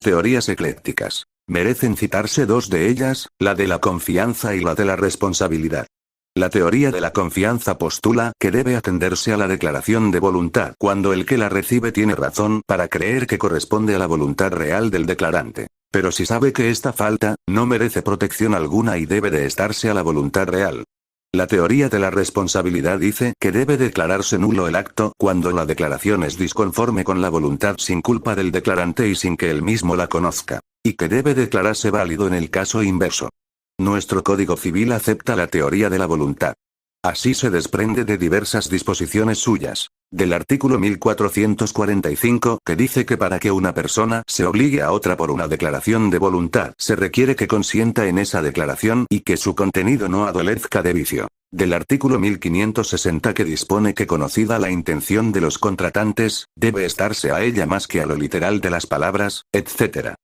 Teorías eclécticas. Merecen citarse dos de ellas, la de la confianza y la de la responsabilidad. La teoría de la confianza postula que debe atenderse a la declaración de voluntad cuando el que la recibe tiene razón para creer que corresponde a la voluntad real del declarante. Pero si sabe que esta falta, no merece protección alguna y debe de estarse a la voluntad real. La teoría de la responsabilidad dice que debe declararse nulo el acto cuando la declaración es disconforme con la voluntad sin culpa del declarante y sin que él mismo la conozca, y que debe declararse válido en el caso inverso. Nuestro Código Civil acepta la teoría de la voluntad. Así se desprende de diversas disposiciones suyas. Del artículo 1445, que dice que para que una persona se obligue a otra por una declaración de voluntad, se requiere que consienta en esa declaración y que su contenido no adolezca de vicio. Del artículo 1560 que dispone que conocida la intención de los contratantes, debe estarse a ella más que a lo literal de las palabras, etc.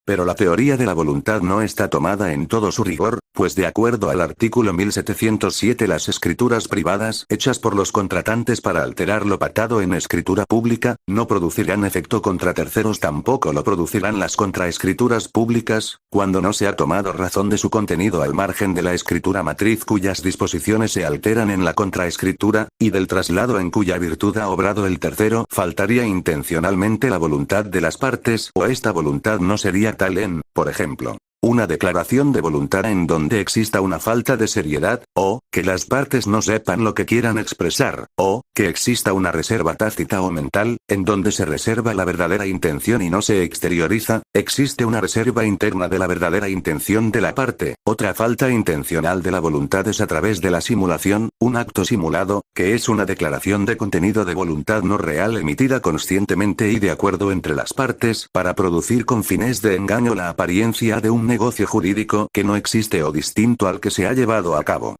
Pero la teoría de la voluntad no está tomada en todo su rigor, pues de acuerdo al artículo 1707 las escrituras privadas hechas por los contratantes para alterar lo pactado en escritura pública, no producirán efecto contra terceros, tampoco lo producirán las contraescrituras públicas, cuando no se ha tomado razón de su contenido al margen de la escritura matriz cuyas disposiciones se alteran en la contraescritura, y del traslado en cuya virtud ha obrado el tercero, faltaría intencionalmente la voluntad de las partes, o esta voluntad no sería tal en, por ejemplo, una declaración de voluntad en donde exista una falta de seriedad, o que las partes no sepan lo que quieran expresar, o que exista una reserva tácita o mental, en donde se reserva la verdadera intención y no se exterioriza. Existe una reserva interna de la verdadera intención de la parte. Otra falta intencional de la voluntad es a través de la simulación, un acto simulado, que es una declaración de contenido de voluntad no real emitida conscientemente y de acuerdo entre las partes, para producir con fines de engaño la apariencia de un negocio jurídico que no existe o distinto al que se ha llevado a cabo.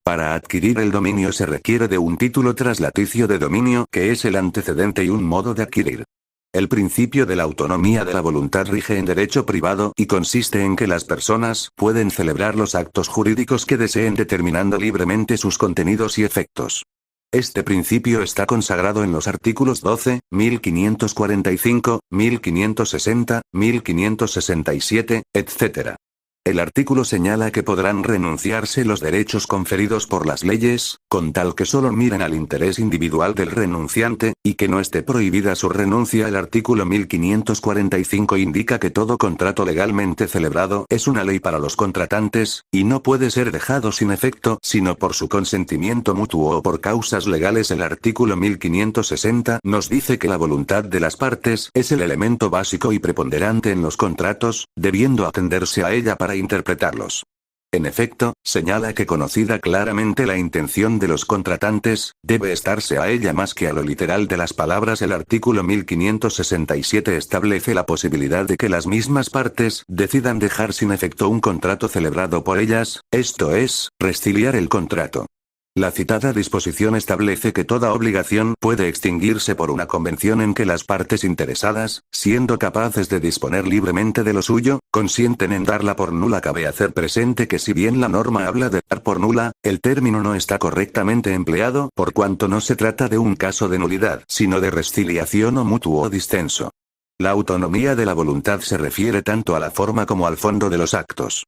Para adquirir el dominio se requiere de un título traslaticio de dominio, que es el antecedente y un modo de adquirir. El principio de la autonomía de la voluntad rige en derecho privado y consiste en que las personas pueden celebrar los actos jurídicos que deseen determinando libremente sus contenidos y efectos. Este principio está consagrado en los artículos 12, 1545, 1560, 1567, etc. El artículo señala que podrán renunciarse los derechos conferidos por las leyes, con tal que solo miren al interés individual del renunciante, y que no esté prohibida su renuncia. El artículo 1545 indica que todo contrato legalmente celebrado es una ley para los contratantes, y no puede ser dejado sin efecto sino por su consentimiento mutuo o por causas legales. El artículo 1560 nos dice que la voluntad de las partes es el elemento básico y preponderante en los contratos, debiendo atenderse a ella para interpretarlos. En efecto, señala que conocida claramente la intención de los contratantes, debe estarse a ella más que a lo literal de las palabras. El artículo 1567 establece la posibilidad de que las mismas partes decidan dejar sin efecto un contrato celebrado por ellas, esto es, resciliar el contrato. La citada disposición establece que toda obligación puede extinguirse por una convención en que las partes interesadas, siendo capaces de disponer libremente de lo suyo, consienten en darla por nula. Cabe hacer presente que si bien la norma habla de dar por nula, el término no está correctamente empleado por cuanto no se trata de un caso de nulidad, sino de resciliación o mutuo distenso. La autonomía de la voluntad se refiere tanto a la forma como al fondo de los actos.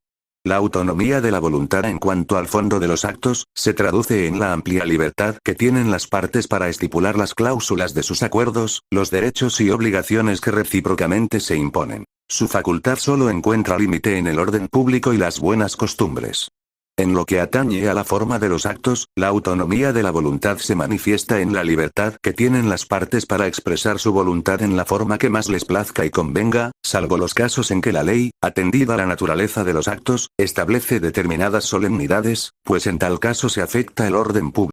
La autonomía de la voluntad en cuanto al fondo de los actos, se traduce en la amplia libertad que tienen las partes para estipular las cláusulas de sus acuerdos, los derechos y obligaciones que recíprocamente se imponen. Su facultad solo encuentra límite en el orden público y las buenas costumbres. En lo que atañe a la forma de los actos, la autonomía de la voluntad se manifiesta en la libertad que tienen las partes para expresar su voluntad en la forma que más les plazca y convenga, salvo los casos en que la ley, atendida a la naturaleza de los actos, establece determinadas solemnidades, pues en tal caso se afecta el orden público.